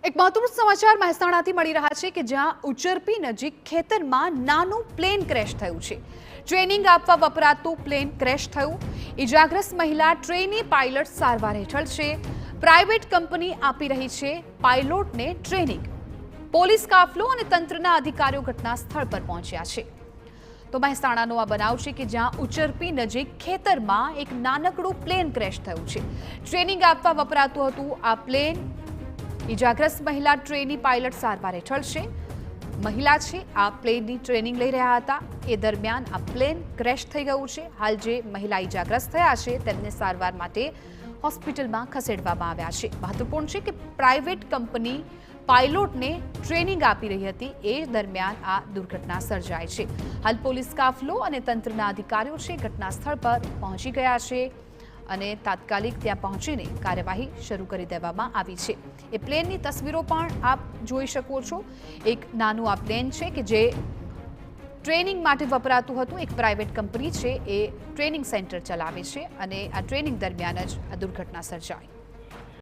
એક મહત્વપૂર્ણ સમાચાર મહેસાણાથી મળી રહ્યા છે કે જ્યાં ઉચરપી નજીક ખેતરમાં નાનું પ્લેન ક્રેશ થયું છે। ટ્રેનિંગ આપવા વપરાતું પ્લેન ક્રેશ થયું। ઇજાગ્રસ્ત મહિલા ટ્રેની પાયલટ સારવાર હેઠળ છે। પ્રાઇવેટ કંપની આપી રહી છે પાયલોટને ટ્રેનિંગ। પોલીસ કાફલો અને તંત્રના અધિકારીઓ ઘટના સ્થળ પર પહોંચ્યા છે। તો મહેસાણાનો આ બનાવ છે કે જ્યાં ઉચરપી નજીક ખેતરમાં એક નાનકડું પ્લેન ક્રેશ થયું છે। ટ્રેનિંગ આપવા વપરાતું હતું આ પ્લેન। ઇજાગ્રસ્ત મહિલા ટ્રેની પાયલટ સારવાર હેઠળ છે। મહિલા છે આ પ્લેનની ટ્રેનિંગ લઈ રહ્યા હતા એ દરમિયાન આ પ્લેન ક્રેશ થઈ ગયું છે। હાલ જે મહિલા ઇજાગ્રસ્ત થયા છે તેમને સારવાર માટે હોસ્પિટલમાં ખસેડવામાં આવ્યા છે। મહત્વપૂર્ણ છે કે પ્રાઇવેટ કંપની પાયલોટને ટ્રેનિંગ આપી રહી હતી એ દરમિયાન આ દુર્ઘટના સર્જાઈ છે। હાલ પોલીસ કાફલો અને તંત્રના અધિકારીઓ છે ઘટના સ્થળ પર પહોંચી ગયા છે અને તાત્કાલિક ત્યાં પહોંચીને કાર્યવાહી શરૂ કરી દેવામાં આવી છે। એ પ્લેનની તસવીરો પણ આપ જોઈ શકો છો। એક નાનું આ પ્લેન છે કે જે ટ્રેનિંગ માટે વપરાતું હતું। એક પ્રાઇવેટ કંપની છે એ ટ્રેનિંગ સેન્ટર ચલાવે છે અને આ ટ્રેનિંગ દરમિયાન જ આ દુર્ઘટના સર્જાઈ।